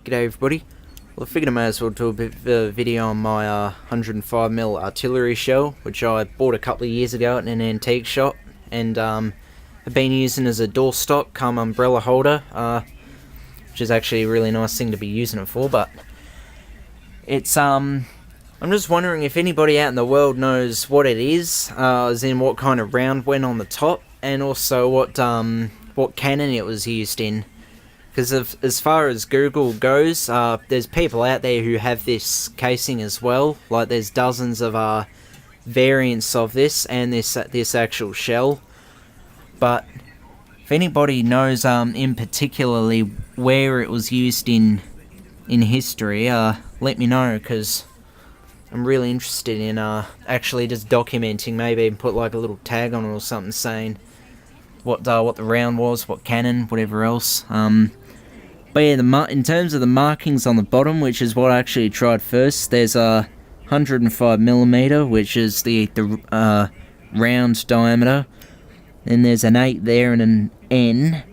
G'day everybody. Well, I figured I may as well do a bit of a video on my 105mm artillery shell, which I bought a couple of years ago at an antique shop, and have been using as a doorstop cum umbrella holder, which is actually a really nice thing to be using it for. But it's I'm just wondering if anybody out in the world knows what it is, as in what kind of round went on the top, and also what cannon it was used in. Because as far as Google goes, there's people out there who have this casing as well. Like, there's dozens of variants of this and this actual shell. But if anybody knows in particularly where it was used in history, let me know, because I'm really interested in actually just documenting, maybe even put like a little tag on it or something saying what the round was, what cannon, whatever else. But yeah, in terms of the markings on the bottom, which is what I actually tried first, there's a 105mm, which is the round diameter. Then there's an 8 there and an N.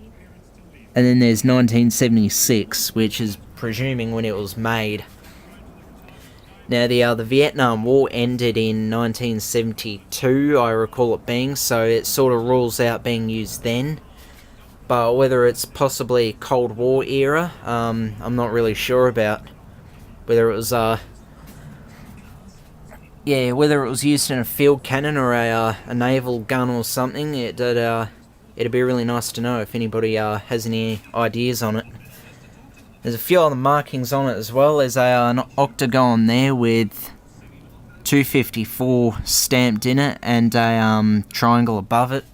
And then there's 1976, which is presuming when it was made. Now the Vietnam War ended in 1972, I recall it being, so it sort of rules out being used then. But whether it's possibly Cold War era, I'm not really sure about. Whether it was whether it was used in a field cannon or a naval gun or something. It'd be really nice to know if anybody has any ideas on it. There's a few other markings on it as well. There's an octagon there with 254 stamped in it and a triangle above it.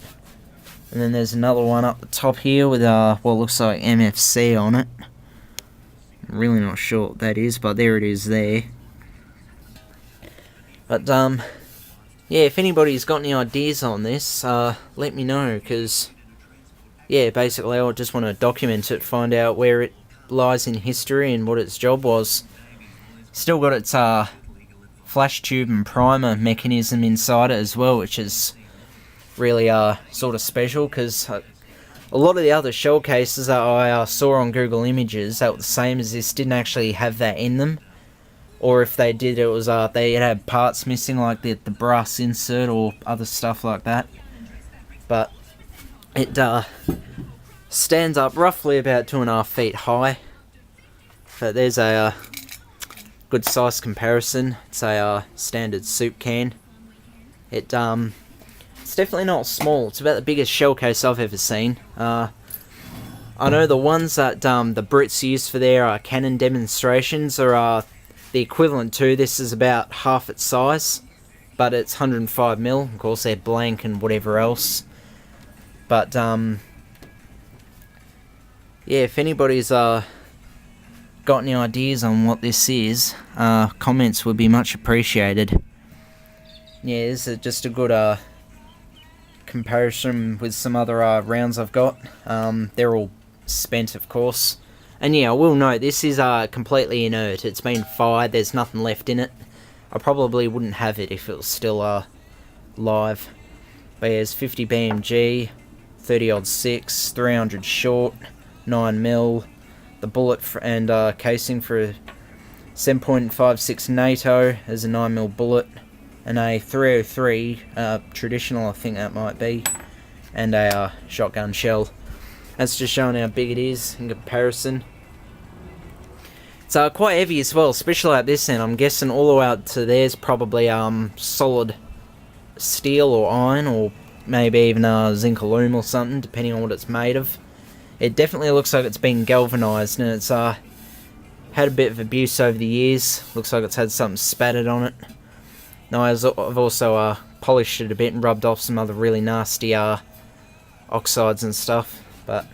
And then there's another one up the top here with what looks like MFC on it. I'm really not sure what that is, but there it is there. But yeah, if anybody's got any ideas on this, let me know, because yeah, basically I just want to document it, find out where it lies in history and what its job was. Still got its flash tube and primer mechanism inside it as well, which is really sort of special, because a lot of the other shell cases that I saw on Google Images that were the same as this didn't actually have that in them, or if they did, it was they had parts missing, like the brass insert or other stuff like that. But it stands up roughly about 2.5 feet high. But there's a good size comparison. It's a standard soup can. It's definitely not small. It's about the biggest shell case I've ever seen. I know the ones that the Brits use for their cannon demonstrations are the equivalent to this, is about half its size, but it's 105mm. Of course, they're blank and whatever else. But yeah, if anybody's got any ideas on what this is, comments would be much appreciated. Yeah, this is just a good comparison with some other rounds I've got. They're all spent, of course. And yeah, I will note, this is completely inert. It's been fired, there's nothing left in it. I probably wouldn't have it if it was still live. But yeah, it's 50 BMG, 30-06, 300 short, 9mm, the bullet and casing for a 7.56 NATO as a 9mm bullet, and a 303 traditional, I think that might be, and a shotgun shell. That's just showing how big it is in comparison. It's quite heavy as well, especially at this end. I'm guessing all the way out to there's probably solid steel or iron, or maybe even zinc aluminum or something, depending on what it's made of. It definitely looks like it's been galvanized, and it's had a bit of abuse over the years. Looks like it's had something spattered on it. Now, I've also polished it a bit and rubbed off some other really nasty oxides and stuff. But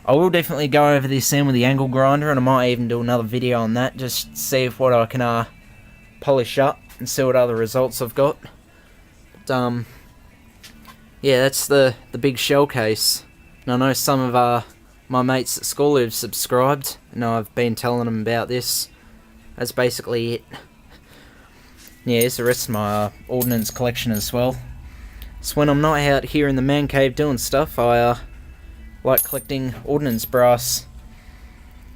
I will definitely go over this end with the angle grinder, and I might even do another video on that, just see if what I can polish up and see what other results I've got. But yeah, that's the big shell case. And I know some of my mates at school who've subscribed, and I've been telling them about this. That's basically it. Yeah, here's the rest of my Ordnance collection as well. So when I'm not out here in the man cave doing stuff, I like collecting Ordnance brass.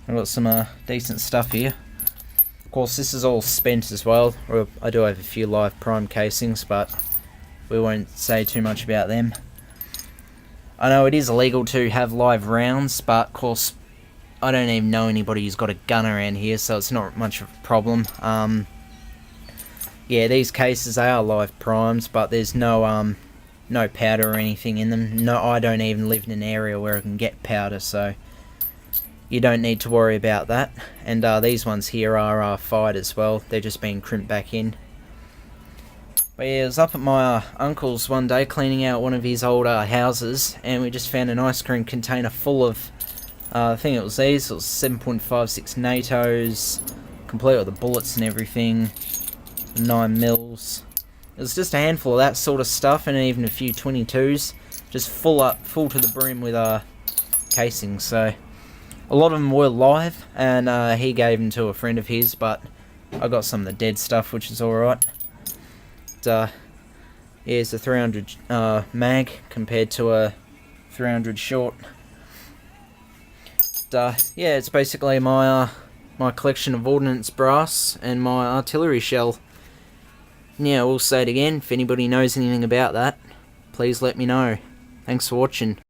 I've got some decent stuff here. Of course, this is all spent as well. I do have a few live prime casings, but we won't say too much about them. I know it is illegal to have live rounds, but of course, I don't even know anybody who's got a gun around here, so it's not much of a problem. Yeah, these cases, they are live primes, but there's no powder or anything in them. No, I don't even live in an area where I can get powder, so you don't need to worry about that. And these ones here are fired as well. They're just being crimped back in. But yeah, I was up at my uncle's one day cleaning out one of his old houses, and we just found an ice cream container full of, I think it was these, it was 7.56 NATOs, complete with the bullets and everything, 9 mils. It was just a handful of that sort of stuff, and even a few 22s, just full to the brim with casings. So a lot of them were live, and he gave them to a friend of his, but I got some of the dead stuff, which is alright. Yeah, it's a 300 mag compared to a 300 short. Yeah, it's basically my my collection of ordnance brass and my artillery shell. Yeah, we'll say it again. If anybody knows anything about that, please let me know. Thanks for watching.